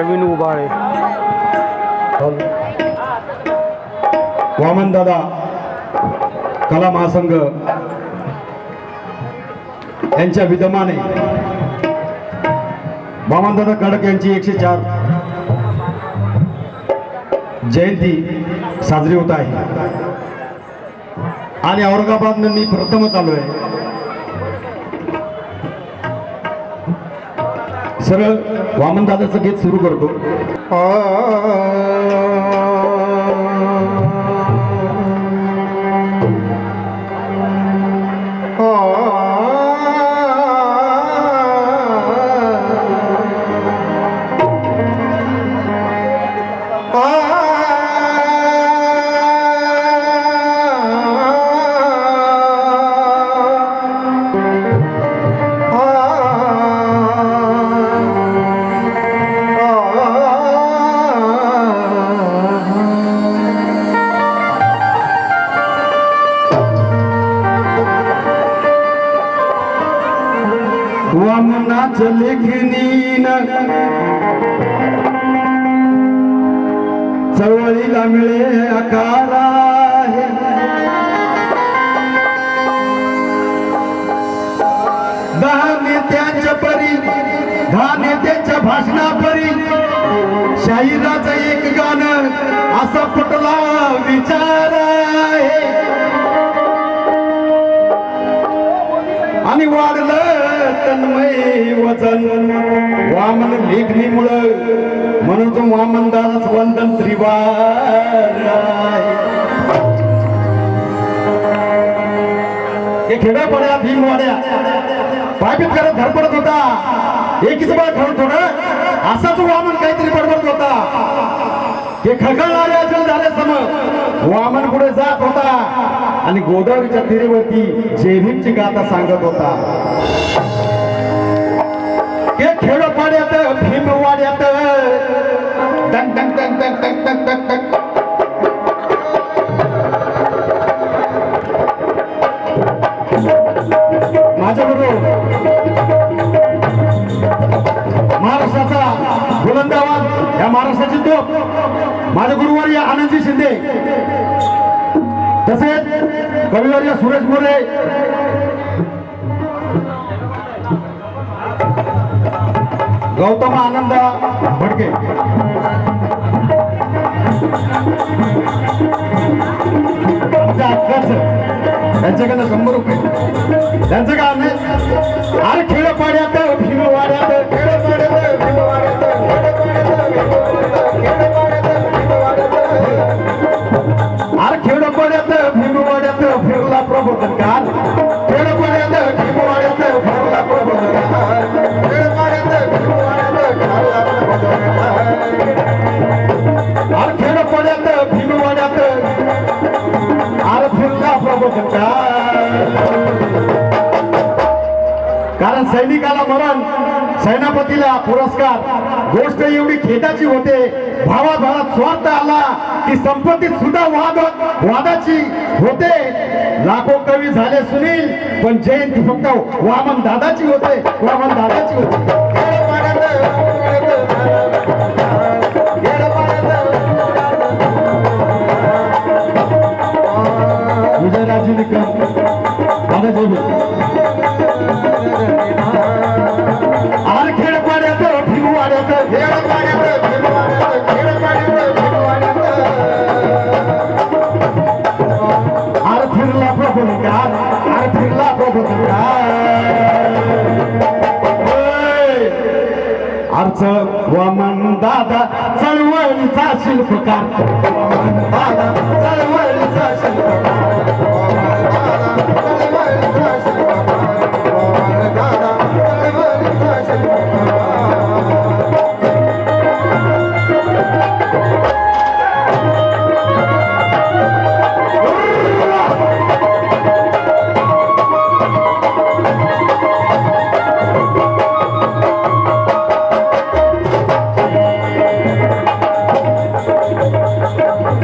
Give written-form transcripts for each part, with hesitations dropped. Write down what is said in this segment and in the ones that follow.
अरविंद उबाळे, वामनदादा कला महासंघ यांच्या विद्यमाने वामनदादा कडक यांची 104 जयंती साजरी होत आहे आणि औरंगाबाद मी प्रथमच आलो आहे. सरळ वामनदादाचं गीत सुरू करतो. वामनाच्या लेखनीन चळवळीला मिळे आकार आहे. दहा नेत्यांच्या परी, दहा नेत्यांच्या भाषणापरी शाहिराचं एक गाणं असा फुटला विचार आहे आणि वाढलं तन्मय वचन वामन लेखणीमुळं, म्हणून तो वामनदास वंदन त्रिवार. खेड्यापाड्या भीमवाड्या पायपीट करत धडपडत होता, एकीच बळ ठरत थोडं असाच वामन काहीतरी बडबडत होता. हे खळखळणाऱ्या जलधारे सम वामन पुढे जात होता आणि गोदावरीच्या तीरेवरती जयभीमची गाथा सांगत होता. खेडोपाड्यात भीमवाड्यात टंग टंग टंग टंग टंग टंग टंग टंग. माझ्याबरोबर महाराष्ट्राचा बुलंद आवाज, या महाराष्ट्राची तोप माझे गुरुवर्य आनंदजी शिंदे, तसेच कविवर्य सुरेश मोरे, गौतम आनंद भडके, त्यांच्याकडे 100 रुपये. त्यांचं काम आहे अरे खेडोपाड्यात भीमवाड्यात, खेडोपाड्यात भीमवाड्यात, अरे खेडोपाड्यात भीमवाड्यात फिरला प्रबोधनकार, खेडोपाड्यात भीमवाड्यात फिरला प्रबोधनकार, खेडोपाड्यात भीमवाड्यात फिरला प्रबोधनकार, अरे खेडोपाड्यात भीमवाड्यात अरे फिरला प्रबोधनकार. कारण सैनिकाला मरण, सेनापतीला पुरस्कार, गोष्ट एवढी खेदाची होते. भावाभावात स्वार्थ आला की संपत्तीत सुद्धा वादाची होते. लाखो कवी झाले सुनील, पण जयंती फक्त वामन दादाची होते, वामन दादाची होते. विजयराजे निकम दादा बोलू खेडपाड्यात भीमवाड्यात, खेडपाड्यात भीमवाड्यात, खेडपाड्यात भीमवाड्यात अरे फिरला प्रबोधनकार, अरे फिरला प्रबोधनकार. अर्थ वामन दादा चळवळीचा शिल्पकार, वामन दादा चळवळीचा शिल्पकार, वामन दादा चळवळीचा शिल्पकार, वामन दादा चळवळीचा शिल्पकार.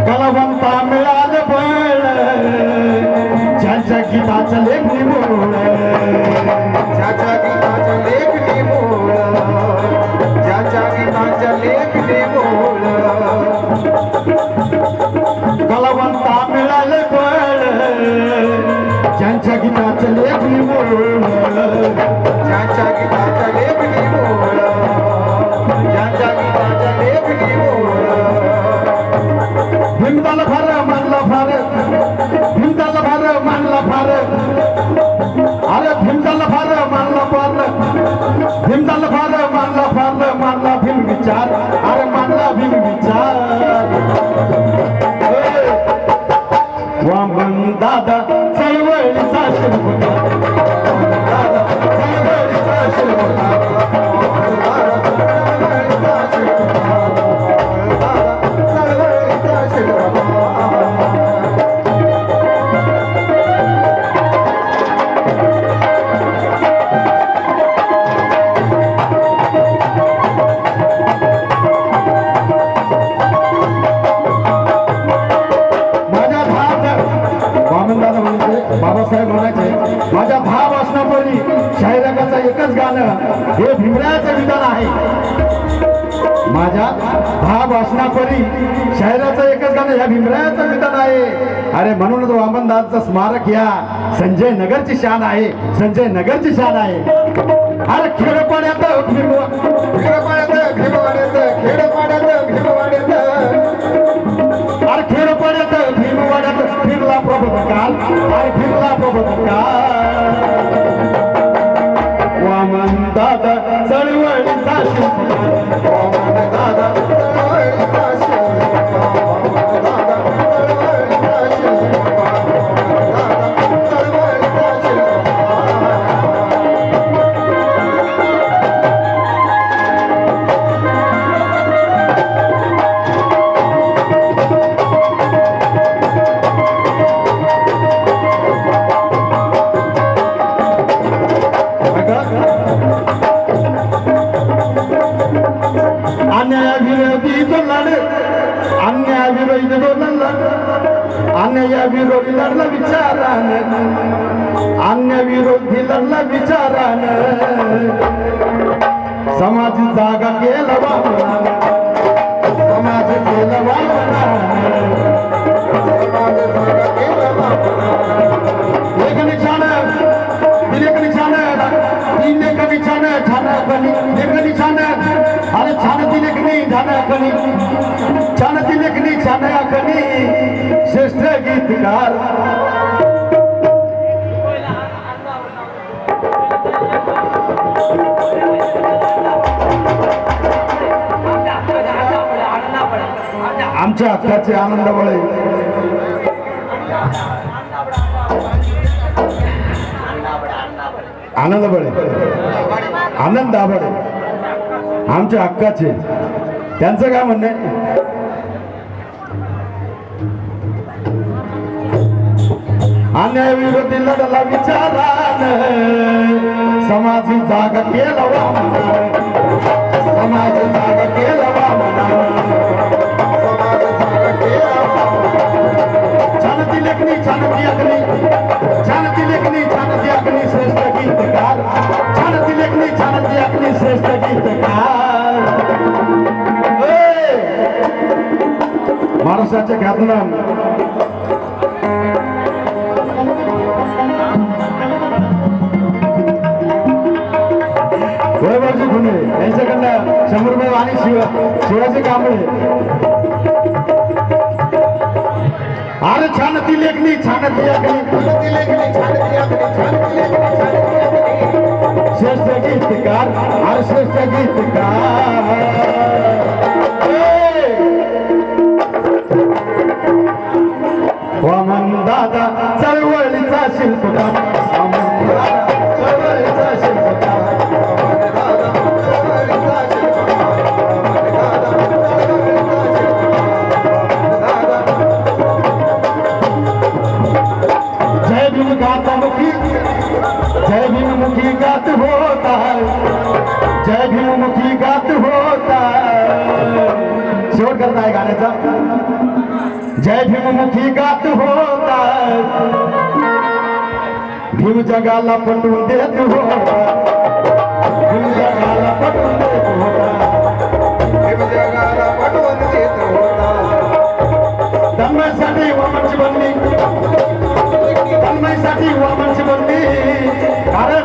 कलावंता मिळालं बळ भीमताला फार मानला फार भीमताला फार मानला फार अरे भीमताला फार मानला फार भीमताला फार मानला फार मानला भीम विचार अरे मानला भीम विचार वामन दादा चळवळीचा शिरपुता दादा चळवळीचा शिरपुता बाबासाहेब म्हणायचे माझ्या 10 वाचनापूर्वी शाहिरागाचं एकच गाणं हे भीमरायाचं विधान आहे माझ्या 10 वाचनापूर्वी शाहिराचं एकच गाणं ह्या भीमरायाचं विधान आहे अरे म्हणूनच वामनदासचं स्मारक या संजय नगरची शान आहे संजय नगरची शान आहे अरे खेडपाड्यात खेडपाड्यात भीमवाड्यात खेडपाड्यात भीमवाड्यात अरे खेडपाड्यात भीमवाड्यात फिरला प्रबोधकाल अरे फिरला प्रबोधकाल वामन दादा चळवळीचा शिल्पकार वामन दादा चळवळीचा शिल्पकार वामन दादा चळवळीचा शिल्पकार वामन दादा चळवळीचा शिल्पकार अन्यायविरोधी लढला विचारानं अन्यायविरोधी लढला विचारानं समाज जागा केला वामनानं समाज केला वामनानं समाज जागा केला वामनानं लेखनी छान लेखनी छान तीन लेखनी छान छान कणी लेखनी छान अरे छान ती लेखनी छान कणी छान ती लेखनी छान कणी श्रेष्ठ गीतकार आमच्या हक्काचे आनंद बळे आनंद बळे आनंद दाभडे आमच्या हक्काचे त्यांचं काय म्हणणं आहे अन्यायविरोधी लढला विचारानं समाज जागा केला वामनानं समाज जागा केला वामनानं समाज जागा केला वामनानं छान ती लेखनी छान ती अग्नी छान ती लेखनी छान ती अग्नी श्रेष्ठ गीतकार छान ती लेखनी छान ती अग्नी श्रेष्ठ गीतकार महाराष्ट्राचे ख्यातनाम वैभवजी खुने यांच्याकडनं 100 रुपये आणि शिवाजी कांबळे अरे छान ती लेखनी छान ती अग्नी छान ती लेखनी छान ती अग्नी छान ती लेखनी छान ती अग्नी श्रेष्ठ गीतकार अरे श्रेष्ठ गीतकार वामन दादा चळवळीचा शिल्पकार वामन दादा चळवळीचा शिल्पकार जय भीम गाता मुखी जय भीम मुखी गात होता जय भीम मुखी गात होता शेवट करता है गाण्याचा जय भीम मुखी गात होता भीम जगाला पटवून देत होता भीम जगाला पटवून देत होता भीम जगाला पटवून देत होता धर्मासाठी वामनची बनली धर्मासाठी वामनची बनली कारण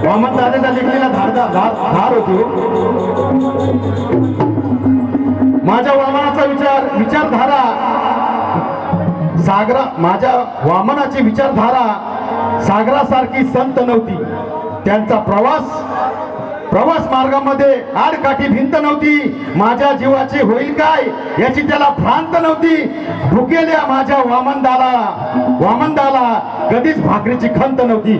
वामन दादाच्या लेखणीला धार होती माझ्या वामनाचा विचारधारा माझ्या वामनाची विचारधारा सागरासारखी संत नव्हती. त्यांचा प्रवास मार्गामध्ये आडकाठी भिंत नव्हती. माझ्या जीवाची होईल काय याची त्याला भ्रांत नव्हती. भुकेल्या माझ्या वामनदाला कधीच भाकरीची खंत नव्हती.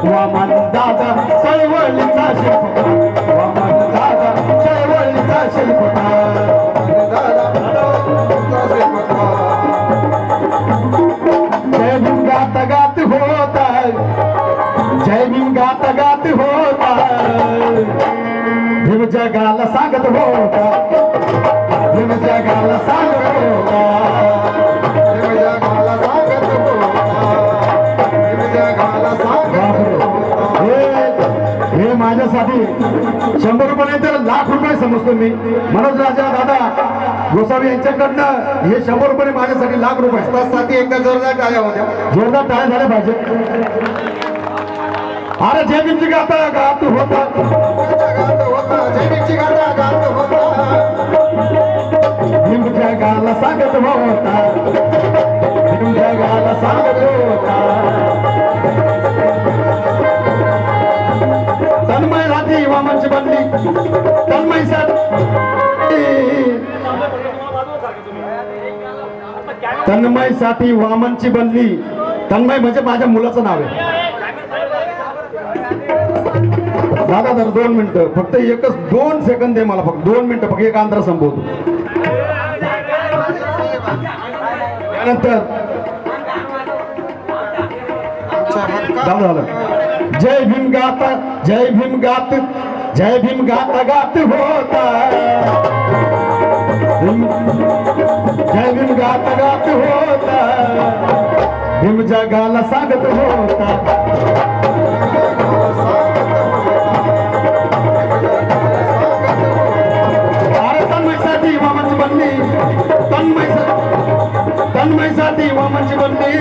वामन दादा चळवळीचा शिल्पकार, वामन दादा चळवळीचा शिल्पकार, जय भीम गात गात होता, जय भीम गात गात होता, भीम जगाला सांगत होता, भीम जगाला सांगत होता, भीम जगाला सांगत होता, भीम जगाला सांगत होता. हे माझ्यासाठी 100 रुपये नाही तर लाख रुपये समजतो मी. मनोज राजा दादा गोसावी यांच्याकडनं हे 100 रुपये माझ्यासाठी लाख रुपये. त्यासाठी एकदा जोरदार टाळ्या होत्या. जोरदार टाळ्या झाल्या पाहिजे. अरे जय भीमची गाता गात होता, जय भीमची गाता गात होता, भीम जगाला सांगत होता, भीम जगाला सांगत होता. तन्मय साठी वामनची बनली, तन्मय साठी वामनची बनली. तन्मय म्हणजे माझ्या मुलाचं नाव आहे. दादा जर 2 मिनिटं फक्त 2 सेकंद दे मला, फक्त 2 मिनिटं, फक्त एक आंध्र संपवतो. त्यानंतर दादा झालं. जय भीम गात, जय भीम गात, जय भीम गात गात होता, जय भीम गात गात होता, भीम जगाला सांगत होता. अरे तन्मयसाठी वामनची बनली, तन्मयसाठी वामनची बनली.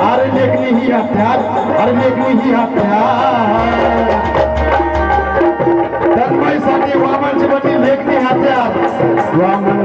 अरे लेखनी ही हत्यार, अरे लेखनी ही हत्यार, तन्मयसाठी वामनची बनली लेखनी हत्यार. वामन